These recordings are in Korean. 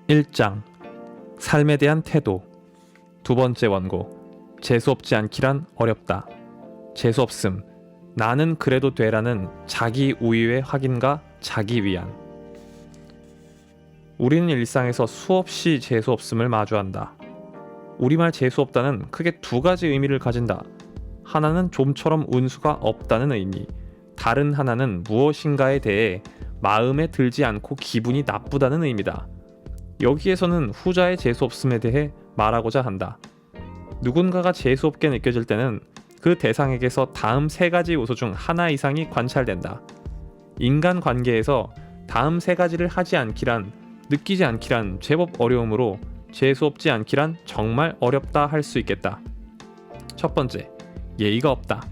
1장 삶에 대한 태도. 두 번째 원고. 재수없지 않기란 어렵다. 재수없음. 나는 그래도 되라는 자기 우위의 확인과 자기 위안. 우리는 일상에서 수없이 재수없음을 마주한다. 우리말 재수없다는 크게 두 가지 의미를 가진다. 하나는 좀처럼 운수가 없다는 의미, 다른 하나는 무엇인가에 대해 마음에 들지 않고 기분이 나쁘다는 의미다. 여기에서는 후자의 재수없음에 대해 말하고자 한다. 누군가가 재수없게 느껴질 때는 그 대상에게서 다음 세 가지 요소 중 하나 이상이 관찰된다. 인간 관계에서 다음 세 가지를 하지 않기란, 느끼지 않기란 제법 어려우므로 재수없지 않기란 정말 어렵다 할 수 있겠다. 첫 번째, 예의가 없다.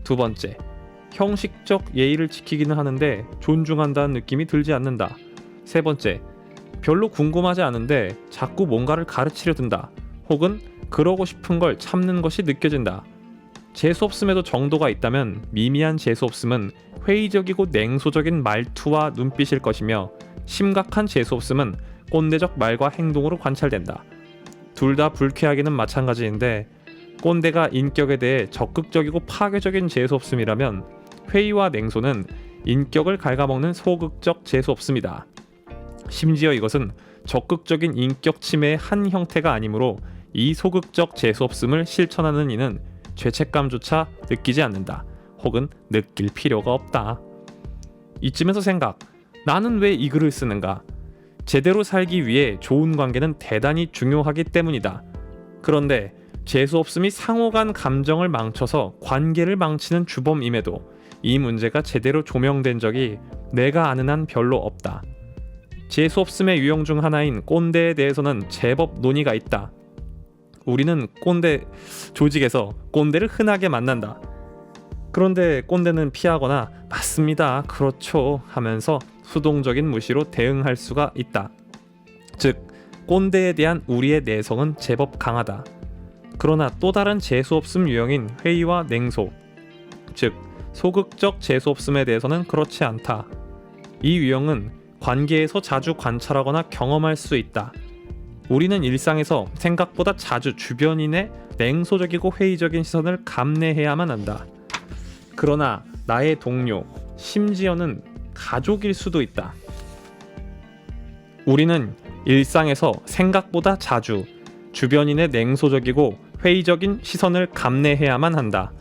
두 번째, 형식적 예의를 지키기는 하는데 존중한다는 느낌이 들지 않는다. 세 번째, 별로 궁금하지 않은데 자꾸 뭔가를 가르치려 든다. 혹은 그러고 싶은 걸 참는 것이 느껴진다. 재수없음에도 정도가 있다면 미미한 재수없음은 회의적이고 냉소적인 말투와 눈빛일 것이며, 심각한 재수없음은 꼰대적 말과 행동으로 관찰된다. 둘 다 불쾌하기는 마찬가지인데, 꼰대가 인격에 대해 적극적이고 파괴적인 재수없음이라면 회의와 냉소는 인격을 갉아먹는 소극적 재수없음이다. 심지어 이것은 적극적인 인격 침해의 한 형태가 아니므로 이 소극적 재수없음을 실천하는 이는 죄책감조차 느끼지 않는다. 혹은 느낄 필요가 없다. 이쯤에서 생각, 나는 왜 이 글을 쓰는가? 제대로 살기 위해 좋은 관계는 대단히 중요하기 때문이다. 그런데 재수없음이 상호간 감정을 망쳐서 관계를 망치는 주범임에도 이 문제가 제대로 조명된 적이 내가 아는 한 별로 없다. 재수없음의 유형 중 하나인 꼰대에 대해서는 제법 논의가 있다. 우리는 꼰대 조직에서 꼰대를 흔하게 만난다. 그런데 꼰대는 피하거나 맞습니다, 그렇죠 하면서 수동적인 무시로 대응할 수가 있다. 즉, 꼰대에 대한 우리의 내성은 제법 강하다. 그러나 또 다른 재수없음 유형인 회의와 냉소, 즉 소극적 재수없음에 대해서는 그렇지 않다. 이 유형은 관계에서 자주 관찰하거나 경험할 수 있다. 우리는 일상에서 생각보다 자주 주변인의 냉소적이고 회의적인 시선을 감내해야만 한다. 그러나 나의 동료, 심지어는 가족일 수도 있다. 우리는 일상에서 생각보다 자주 주변인의 냉소적이고 회의적인 시선을 감내해야만 한다.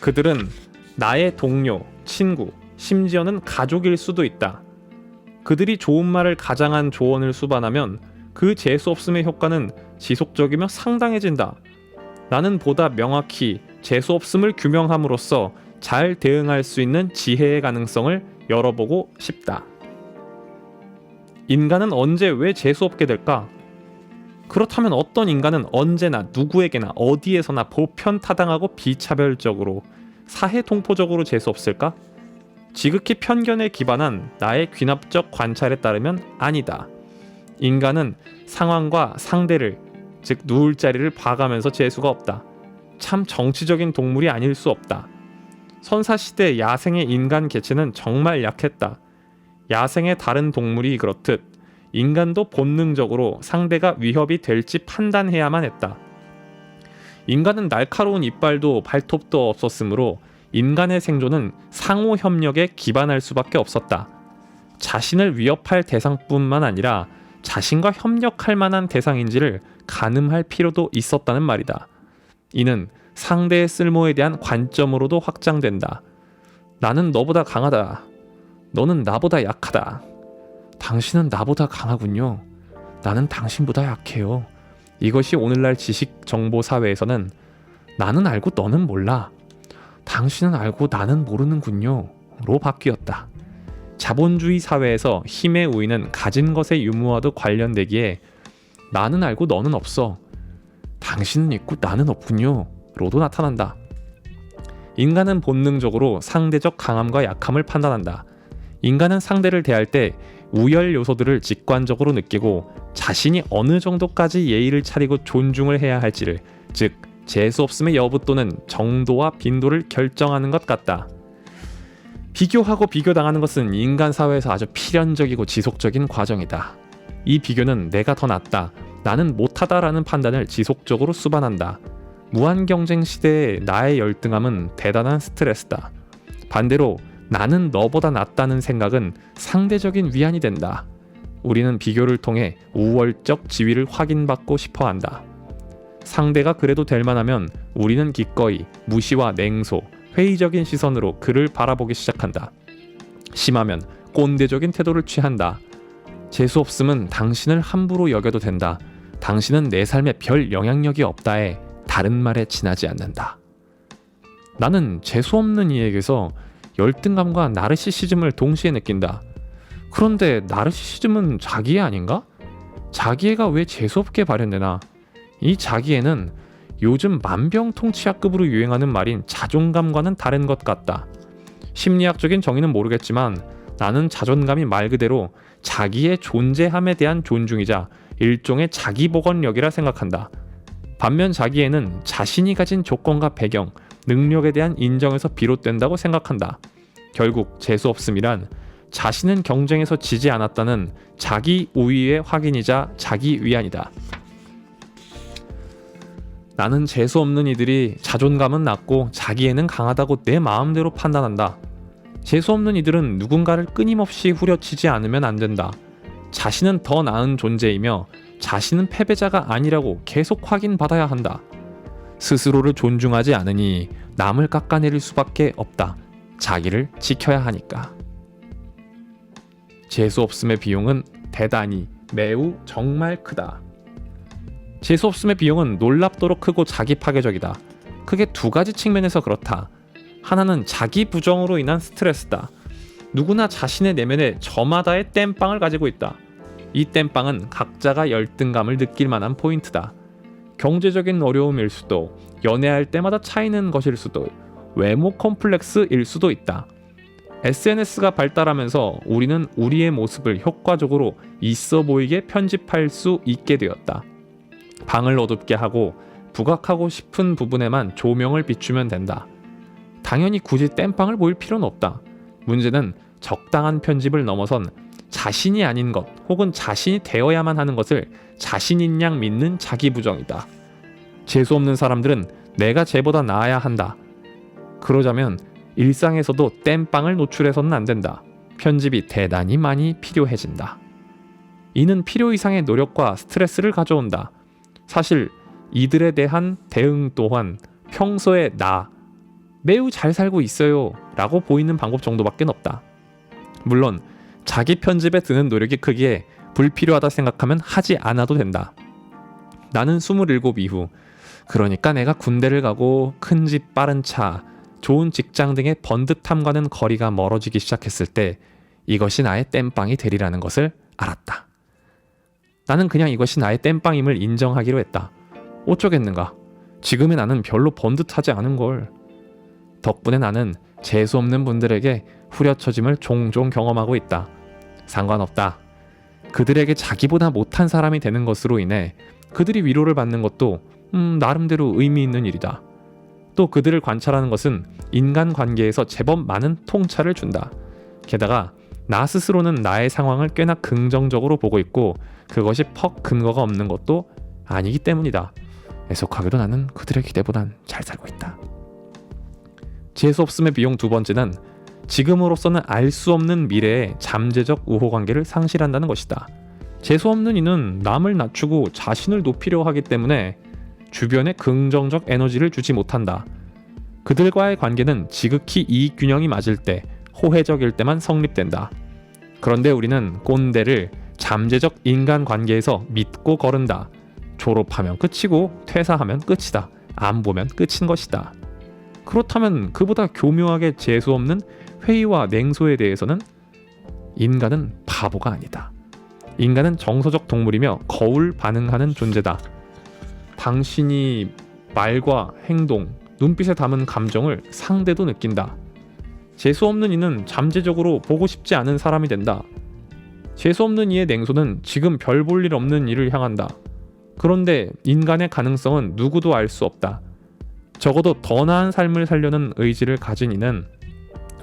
그들은 나의 동료, 친구, 심지어는 가족일 수도 있다. 그들이 좋은 말을 가장한 조언을 수반하면 그 재수없음의 효과는 지속적이며 상당해진다. 나는 보다 명확히 재수없음을 규명함으로써 잘 대응할 수 있는 지혜의 가능성을 열어보고 싶다. 인간은 언제 왜 재수없게 될까? 그렇다면 어떤 인간은 언제나 누구에게나 어디에서나 보편타당하고 비차별적으로 사해통포적으로 재수없을까? 지극히 편견에 기반한 나의 귀납적 관찰에 따르면 아니다. 인간은 상황과 상대를, 즉 누울 자리를 봐가면서 재수가 없다. 참 정치적인 동물이 아닐 수 없다. 선사시대 야생의 인간 개체는 정말 약했다. 야생의 다른 동물이 그렇듯 인간도 본능적으로 상대가 위협이 될지 판단해야만 했다. 인간은 날카로운 이빨도 발톱도 없었으므로 인간의 생존은 상호 협력에 기반할 수밖에 없었다. 자신을 위협할 대상뿐만 아니라 자신과 협력할 만한 대상인지를 가늠할 필요도 있었다는 말이다. 이는 상대의 쓸모에 대한 관점으로도 확장된다. 나는 너보다 강하다. 너는 나보다 약하다. 당신은 나보다 강하군요. 나는 당신보다 약해요. 이것이 오늘날 지식 정보 사회에서는 나는 알고 너는 몰라, 당신은 알고 나는 모르는군요 로 바뀌었다. 자본주의 사회에서 힘의 우위는 가진 것의 유무와도 관련되기에 나는 알고 너는 없어, 당신은 있고 나는 없군요 로도 나타난다. 인간은 본능적으로 상대적 강함과 약함을 판단한다. 인간은 상대를 대할 때 우열 요소들을 직관적으로 느끼고 자신이 어느 정도까지 예의를 차리고 존중을 해야 할지를, 즉 재수없음의 여부 또는 정도와 빈도를 결정하는 것 같다. 비교하고 비교당하는 것은 인간 사회에서 아주 필연적이고 지속적인 과정이다. 이 비교는 내가 더 낫다, 나는 못하다라는 판단을 지속적으로 수반한다. 무한 경쟁 시대의 나의 열등함은 대단한 스트레스다. 반대로 나는 너보다 낫다는 생각은 상대적인 위안이 된다. 우리는 비교를 통해 우월적 지위를 확인받고 싶어 한다. 상대가 그래도 될 만하면 우리는 기꺼이 무시와 냉소, 회의적인 시선으로 그를 바라보기 시작한다. 심하면 꼰대적인 태도를 취한다. 재수없음은 당신을 함부로 여겨도 된다. 당신은 내 삶에 별 영향력이 없다에 다른 말에 지나지 않는다. 나는 재수없는 이에게서 열등감과 나르시시즘을 동시에 느낀다. 그런데 나르시시즘은 자기애 아닌가? 자기애가 왜 재수없게 발현되나? 이 자기애는 요즘 만병통치약급으로 유행하는 말인 자존감과는 다른 것 같다. 심리학적인 정의는 모르겠지만 나는 자존감이 말 그대로 자기의 존재함에 대한 존중이자 일종의 자기복원력이라 생각한다. 반면 자기애는 자신이 가진 조건과 배경, 능력에 대한 인정에서 비롯된다고 생각한다. 결국 재수없음이란 자신은 경쟁에서 지지 않았다는 자기 우위의 확인이자 자기 위안이다. 나는 재수없는 이들이 자존감은 낮고 자기애는 강하다고 내 마음대로 판단한다. 재수없는 이들은 누군가를 끊임없이 후려치지 않으면 안 된다. 자신은 더 나은 존재이며 자신은 패배자가 아니라고 계속 확인받아야 한다. 스스로를 존중하지 않으니 남을 깎아내릴 수밖에 없다. 자기를 지켜야 하니까. 재수없음의 비용은 대단히 매우 정말 크다. 재수없음의 비용은 놀랍도록 크고 자기 파괴적이다. 크게 두 가지 측면에서 그렇다. 하나는 자기 부정으로 인한 스트레스다. 누구나 자신의 내면에 저마다의 땜빵을 가지고 있다. 이 땜빵은 각자가 열등감을 느낄 만한 포인트다. 경제적인 어려움일 수도, 연애할 때마다 차이는 것일 수도, 외모 컴플렉스일 수도 있다. SNS가 발달하면서 우리는 우리의 모습을 효과적으로 있어 보이게 편집할 수 있게 되었다. 방을 어둡게 하고 부각하고 싶은 부분에만 조명을 비추면 된다. 당연히 굳이 땜빵을 보일 필요는 없다. 문제는 적당한 편집을 넘어선 자신이 아닌 것 혹은 자신이 되어야만 하는 것을 자신인 양 믿는 자기 부정이다. 재수없는 사람들은 내가 쟤보다 나아야 한다. 그러자면 일상에서도 땜빵을 노출해서는 안 된다. 편집이 대단히 많이 필요해진다. 이는 필요 이상의 노력과 스트레스를 가져온다. 사실 이들에 대한 대응 또한 평소에 나 매우 잘 살고 있어요 라고 보이는 방법 정도밖에 없다. 물론 자기 편집에 드는 노력이 크기에 불필요하다 생각하면 하지 않아도 된다. 나는 27 이후, 그러니까 내가 군대를 가고 큰 집 빠른 차, 좋은 직장 등의 번듯함과는 거리가 멀어지기 시작했을 때 이것이 나의 땜빵이 되리라는 것을 알았다. 나는 그냥 이것이 나의 땜빵임을 인정하기로 했다. 어쩌겠는가. 지금의 나는 별로 번듯하지 않은 걸. 덕분에 나는 재수없는 분들에게 후려쳐짐을 종종 경험하고 있다. 상관없다. 그들에게 자기보다 못한 사람이 되는 것으로 인해 그들이 위로를 받는 것도 나름대로 의미 있는 일이다. 또 그들을 관찰하는 것은 인간관계에서 제법 많은 통찰을 준다. 게다가 나 스스로는 나의 상황을 꽤나 긍정적으로 보고 있고 그것이 퍽 근거가 없는 것도 아니기 때문이다. 애석하게도 나는 그들의 기대보단 잘 살고 있다. 재수없음의 비용 두 번째는 지금으로서는 알 수 없는 미래의 잠재적 우호관계를 상실한다는 것이다. 재수없는 이는 남을 낮추고 자신을 높이려 하기 때문에 주변에 긍정적 에너지를 주지 못한다. 그들과의 관계는 지극히 이익균형이 맞을 때, 호혜적일 때만 성립된다. 그런데 우리는 꼰대를 잠재적 인간관계에서 믿고 거른다. 졸업하면 끝이고 퇴사하면 끝이다. 안 보면 끝인 것이다. 그렇다면 그보다 교묘하게 재수없는 회의와 냉소에 대해서는 인간은 바보가 아니다. 인간은 정서적 동물이며 거울 반응하는 존재다. 당신이 말과 행동, 눈빛에 담은 감정을 상대도 느낀다. 재수없는 이는 잠재적으로 보고 싶지 않은 사람이 된다. 재수없는 이의 냉소는 지금 별 볼 일 없는 일을 향한다. 그런데 인간의 가능성은 누구도 알 수 없다. 적어도 더 나은 삶을 살려는 의지를 가진 이는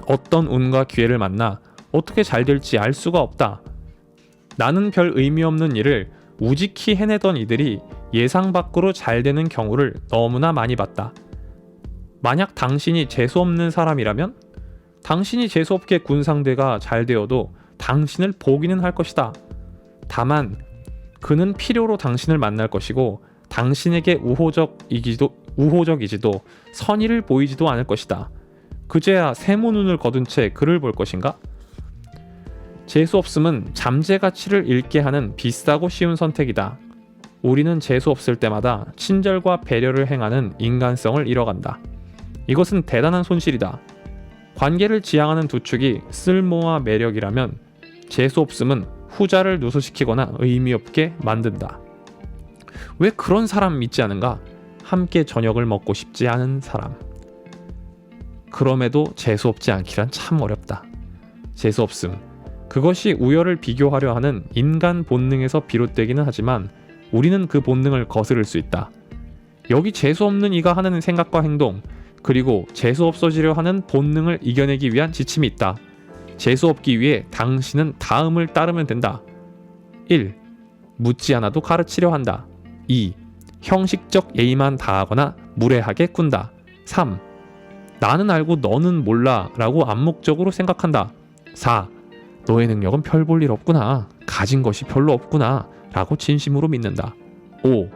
어떤 운과 기회를 만나 어떻게 잘 될지 알 수가 없다. 나는 별 의미 없는 일을 우직히 해내던 이들이 예상 밖으로 잘 되는 경우를 너무나 많이 봤다. 만약 당신이 재수없는 사람이라면 당신이 재수없게 군 상대가 잘 되어도 당신을 보기는 할 것이다. 다만 그는 필요로 당신을 만날 것이고 당신에게 우호적이지도 선의를 보이지도 않을 것이다. 그제야 세모눈을 거둔 채 그를 볼 것인가? 재수없음은 잠재 가치를 잃게 하는 비싸고 쉬운 선택이다. 우리는 재수없을 때마다 친절과 배려를 행하는 인간성을 잃어간다. 이것은 대단한 손실이다. 관계를 지향하는 두 축이 쓸모와 매력이라면 재수없음은 후자를 누수시키거나 의미 없게 만든다. 왜 그런 사람 있지 않은가? 함께 저녁을 먹고 싶지 않은 사람. 그럼에도 재수없지 않기란 참 어렵다. 재수없음. 그것이 우열을 비교하려 하는 인간 본능에서 비롯되기는 하지만 우리는 그 본능을 거스를 수 있다. 여기 재수없는 이가 하는 생각과 행동, 그리고 재수없어지려 하는 본능을 이겨내기 위한 지침이 있다. 재수없기 위해 당신은 다음을 따르면 된다. 1. 묻지 않아도 가르치려 한다. 2. 형식적 예의만 다하거나 무례하게 꾼다. 3. 나는 알고 너는 몰라 라고 암묵적으로 생각한다. 4. 너의 능력은 별 볼 일 없구나. 가진 것이 별로 없구나 라고 진심으로 믿는다. 5.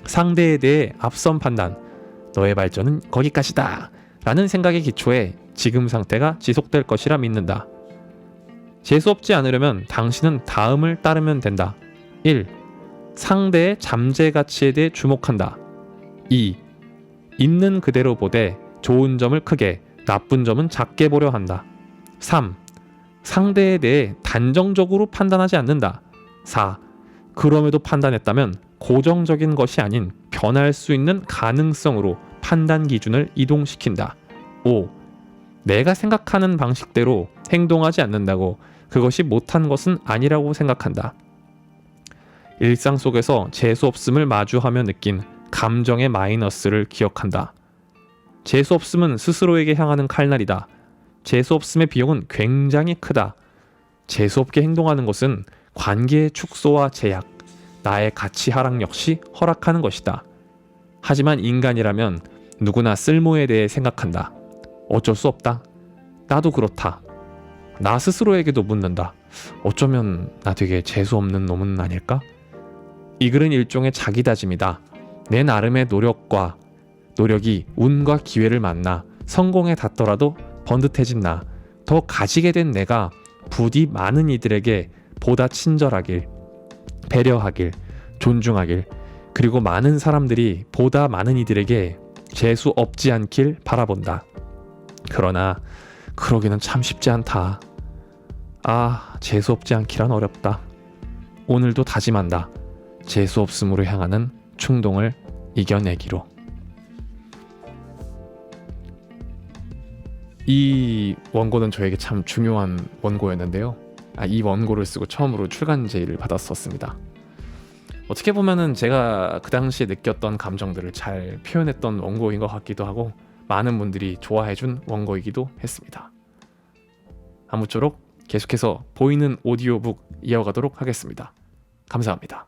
상대에 대해 앞선 판단. 너의 발전은 거기까지다 라는 생각에 기초해 지금 상태가 지속될 것이라 믿는다. 재수없지 않으려면 당신은 다음을 따르면 된다. 1. 상대의 잠재 가치에 대해 주목한다. 2. 있는 그대로 보되 좋은 점을 크게, 나쁜 점은 작게 보려 한다. 3. 상대에 대해 단정적으로 판단하지 않는다. 4. 그럼에도 판단했다면 고정적인 것이 아닌 변할 수 있는 가능성으로 판단 기준을 이동시킨다. 5. 내가 생각하는 방식대로 행동하지 않는다고 그것이 못한 것은 아니라고 생각한다. 일상 속에서 재수없음을 마주하며 느낀 감정의 마이너스를 기억한다. 재수없음은 스스로에게 향하는 칼날이다. 재수없음의 비용은 굉장히 크다. 재수없게 행동하는 것은 관계의 축소와 제약, 나의 가치 하락 역시 허락하는 것이다. 하지만 인간이라면 누구나 쓸모에 대해 생각한다. 어쩔 수 없다. 나도 그렇다. 나 스스로에게도 묻는다. 어쩌면 나 되게 재수없는 놈은 아닐까? 이 글은 일종의 자기다짐이다. 내 나름의 노력이 운과 기회를 만나 성공에 닿더라도 번듯해진 나, 더 가지게 된 내가 부디 많은 이들에게 보다 친절하길, 배려하길, 존중하길, 그리고 많은 사람들이 보다 많은 이들에게 재수 없지 않길 바라본다. 그러나 그러기는 참 쉽지 않다. 재수 없지 않기란 어렵다. 오늘도 다짐한다. 재수 없음으로 향하는 충동을 이겨내기로. 이 원고는 저에게 참 중요한 원고였는데요. 이 원고를 쓰고 처음으로 출간 제의를 받았었습니다. 어떻게 보면은 제가 그 당시에 느꼈던 감정들을 잘 표현했던 원고인 것 같기도 하고 많은 분들이 좋아해준 원고이기도 했습니다. 아무쪼록 계속해서 보이는 오디오북 이어가도록 하겠습니다. 감사합니다.